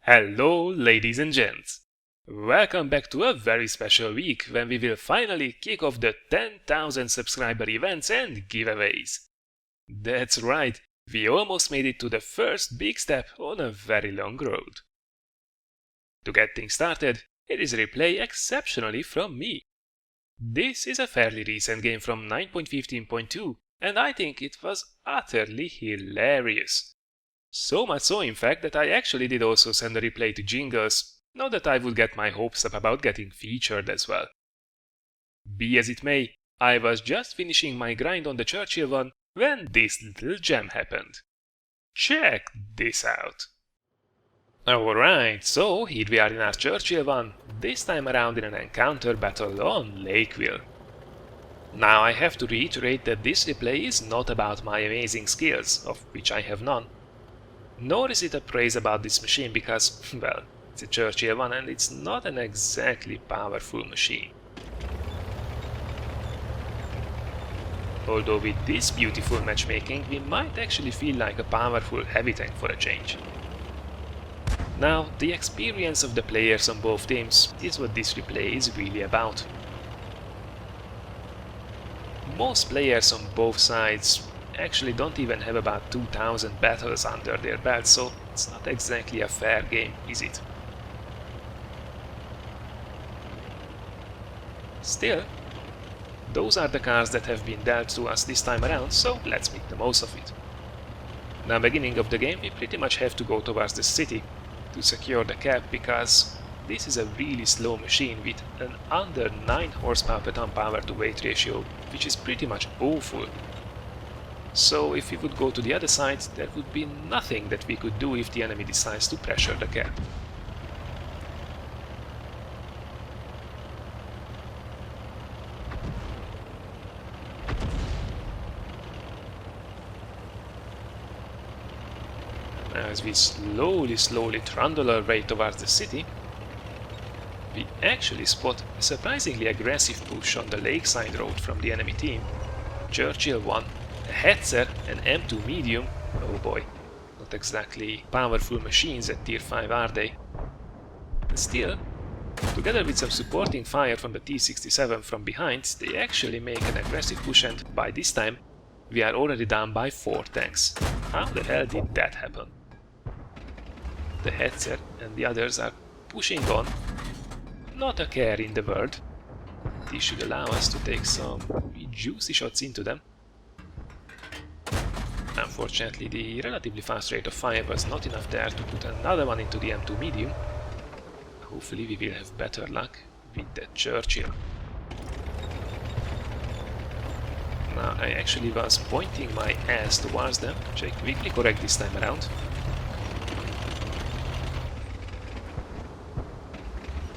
Hello, ladies and gents! Welcome back to a very special week when we will finally kick off the 10,000 subscriber events and giveaways. That's right, we almost made it to the first big step on a very long road. To get things started, here is a replay exceptionally from me. This is a fairly recent game from 9.15.2, and I think it was utterly hilarious. So much so, in fact, that I actually did also send a replay to Jingles, not that I would get my hopes up about getting featured as well. Be as it may, I was just finishing my grind on the Churchill one when this little gem happened. Check this out! Alright, so here we are in our Churchill one, this time around in an encounter battle on Lakeville. Now I have to reiterate that this replay is not about my amazing skills, of which I have none. Nor is it a praise about this machine because, well, it's a Churchill one and it's not an exactly powerful machine. Although with this beautiful matchmaking, we might actually feel like a powerful heavy tank for a change. Now, the experience of the players on both teams is what this replay is really about. Most players on both sides actually don't even have about 2000 battles under their belt, so it's not exactly a fair game, is it? Still, those are the cards that have been dealt to us this time around, so let's make the most of it. Now, beginning of the game, we pretty much have to go towards the city to secure the cap, because this is a really slow machine with an under 9 horsepower per ton power to weight ratio, which is pretty much awful. So if we would go to the other side, there would be nothing that we could do if the enemy decides to pressure the cap. Now as we slowly trundle our way towards the city, we actually spot a surprisingly aggressive push on the lakeside road from the enemy team. Churchill 1, a Hetzer, an M2 medium, oh boy, not exactly powerful machines at tier 5 are they? But still, together with some supporting fire from the T-67 from behind, they actually make an aggressive push, and by this time we are already down by 4 tanks. How the hell did that happen? The Hetzer and the others are pushing on, not a care in the world. This should allow us to take some juicy shots into them. Unfortunately, the relatively fast rate of fire was not enough there to put another one into the M2 medium. Hopefully we will have better luck with the Churchill. Now I actually was pointing my ass towards them, which I quickly correct this time around.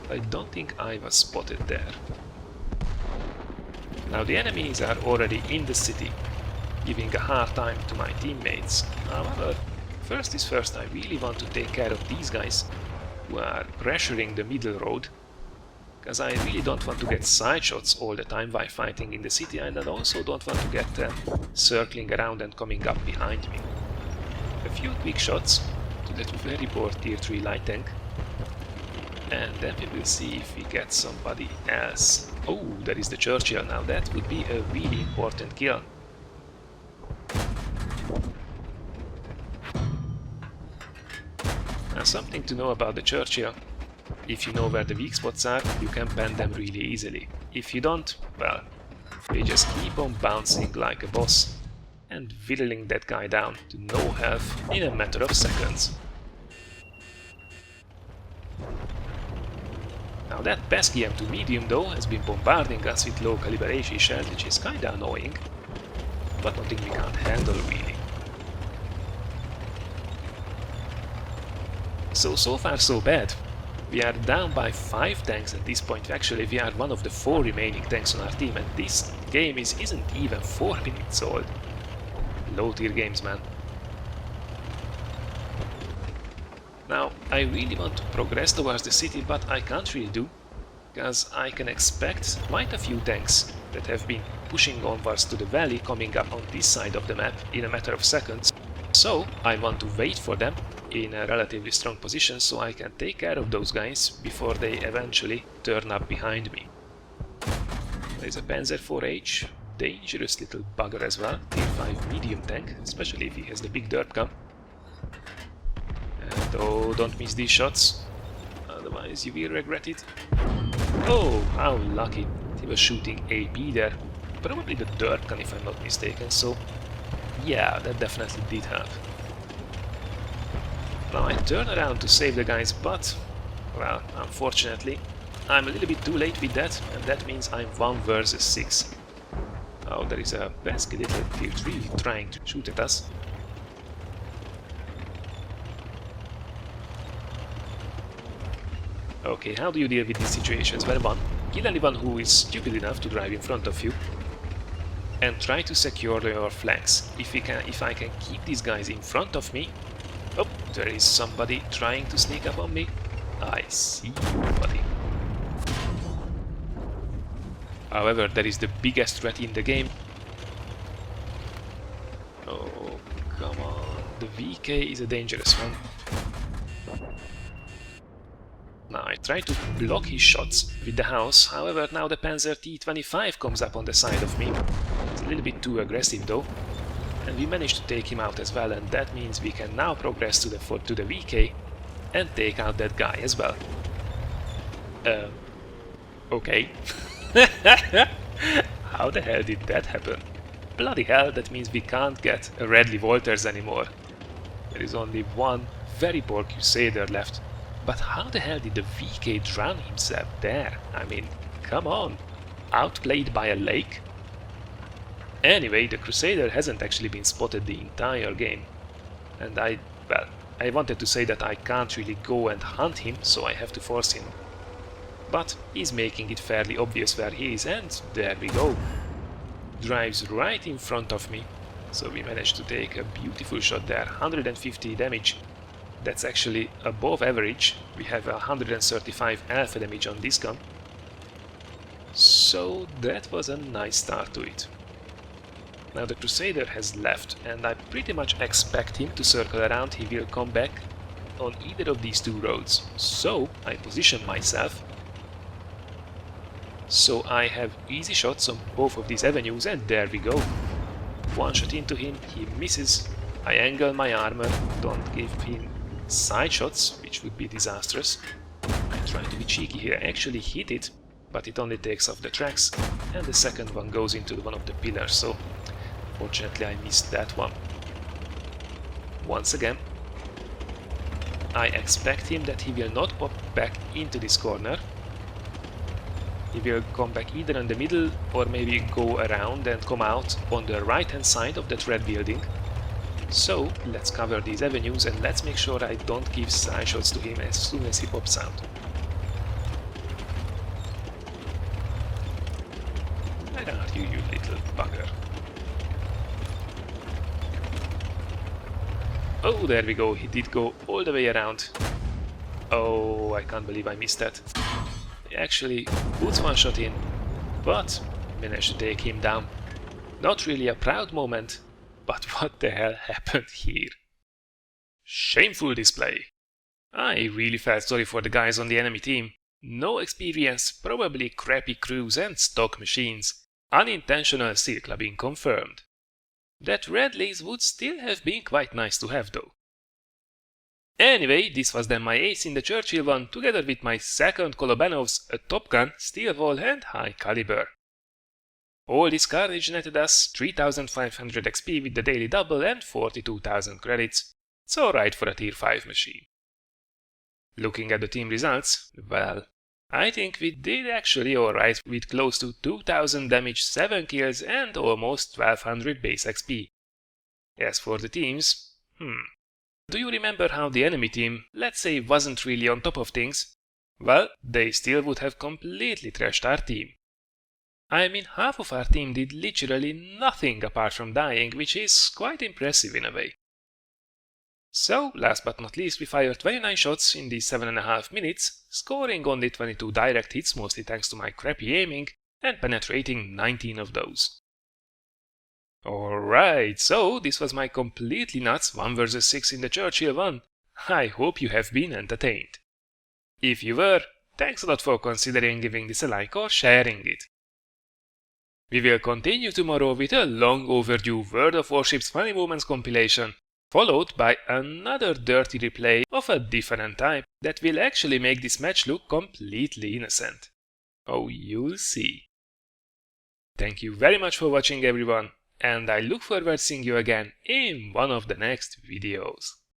I don't think I was spotted there. Now the enemies are already in the city, giving a hard time to my teammates. However, first is first, I really want to take care of these guys who are pressuring the middle road, because I really don't want to get side shots all the time while fighting in the city, and I also don't want to get them circling around and coming up behind me. A few quick shots to that very poor tier 3 light tank, and then we will see if we get somebody else. Oh, there is the Churchill now, that would be a really important kill. Now, something to know about the Churchill: if you know where the weak spots are, you can pen them really easily. If you don't, well, they just keep on bouncing like a boss and whittling that guy down to no health in a matter of seconds. Now that pesky M2 medium though has been bombarding us with low caliber HE shells, which is kinda annoying, but nothing we can't handle really. So far so bad. We are down by 5 tanks at this point. Actually, we are one of the 4 remaining tanks on our team, and this game isn't even 4 minutes old. Low tier games, man. Now, I really want to progress towards the city, but I can't really do, because I can expect quite a few tanks that have been pushing onwards to the valley coming up on this side of the map in a matter of seconds. So I want to wait for them in a relatively strong position so I can take care of those guys before they eventually turn up behind me. There's a Panzer 4H, dangerous little bugger as well, tier 5 medium tank, especially if he has the big dirt gun. And oh, don't miss these shots, otherwise you will regret it. Oh, how lucky, he was shooting AP there, probably the dirt gun if I'm not mistaken, so yeah, that definitely did help. Now I turn around to save the guy's butt. Well, unfortunately, I'm a little bit too late with that, and that means I'm 1 versus 6. Oh, there is a pesky little tier 3 trying to shoot at us. Okay, how do you deal with these situations? Well, 1. Kill anyone who is stupid enough to drive in front of you, and try to secure your flanks. If I can keep these guys in front of me... Oh, there is somebody trying to sneak up on me. I see you, buddy. However, there is the biggest threat in the game. Oh, come on. The VK is a dangerous one. Now I try to block his shots with the house, however now the Panzer T-25 comes up on the side of me. It's a little bit too aggressive though. And we managed to take him out as well, and that means we can now progress to the VK and take out that guy as well. Okay. How the hell did that happen? Bloody hell, that means we can't get a Radley Walters anymore. There is only one very poor Crusader left. But how the hell did the VK drown himself there? I mean, come on. Outplayed by a lake? Anyway, the Crusader hasn't actually been spotted the entire game. And I wanted to say that I can't really go and hunt him, so I have to force him. But he's making it fairly obvious where he is, and there we go. Drives right in front of me. So we managed to take a beautiful shot there, 150 damage. That's actually above average. We have 135 alpha damage on this gun. So that was a nice start to it. Now the Crusader has left, and I pretty much expect him to circle around. He will come back on either of these 2 roads. So I position myself so I have easy shots on both of these avenues, and there we go. 1 shot into him, he misses. I angle my armor, don't give him side shots, which would be disastrous. I try to be cheeky here, I actually hit it, but it only takes off the tracks, and the second one goes into one of the pillars, so fortunately I missed that one. Once again, I expect him that he will not pop back into this corner. He will come back either in the middle or maybe go around and come out on the right hand side of that red building. So let's cover these avenues and let's make sure I don't give side shots to him as soon as he pops out. Where are you, you little bugger? Oh, there we go, he did go all the way around. Oh, I can't believe I missed that. He actually puts 1 shot in, but managed to take him down. Not really a proud moment, but what the hell happened here? Shameful display. I really felt sorry for the guys on the enemy team. No experience, probably crappy crews and stock machines. Unintentional seal clubbing confirmed. That Radleys would still have been quite nice to have though. Anyway, this was then my ace in the Churchill one, together with my second Kolobanov's, a Top Gun, Steel Wall and High Caliber. All this carnage netted us 3500 XP with the daily double and 42,000 credits. It's alright for a tier 5 machine. Looking at the team results, well, I think we did actually alright with close to 2000 damage, 7 kills and almost 1200 base XP. As for the teams, do you remember how the enemy team, let's say, wasn't really on top of things? Well, they still would have completely trashed our team. I mean, half of our team did literally nothing apart from dying, which is quite impressive in a way. So, last but not least, we fired 29 shots in these 7.5 minutes, scoring only 22 direct hits, mostly thanks to my crappy aiming, and penetrating 19 of those. Alright, so this was my completely nuts 1 vs 6 in the Churchill one. I hope you have been entertained. If you were, thanks a lot for considering giving this a like or sharing it. We will continue tomorrow with a long overdue World of Warships Funny Moments compilation, followed by another dirty replay of a different type that will actually make this match look completely innocent. Oh, you'll see. Thank you very much for watching, everyone, and I look forward to seeing you again in one of the next videos.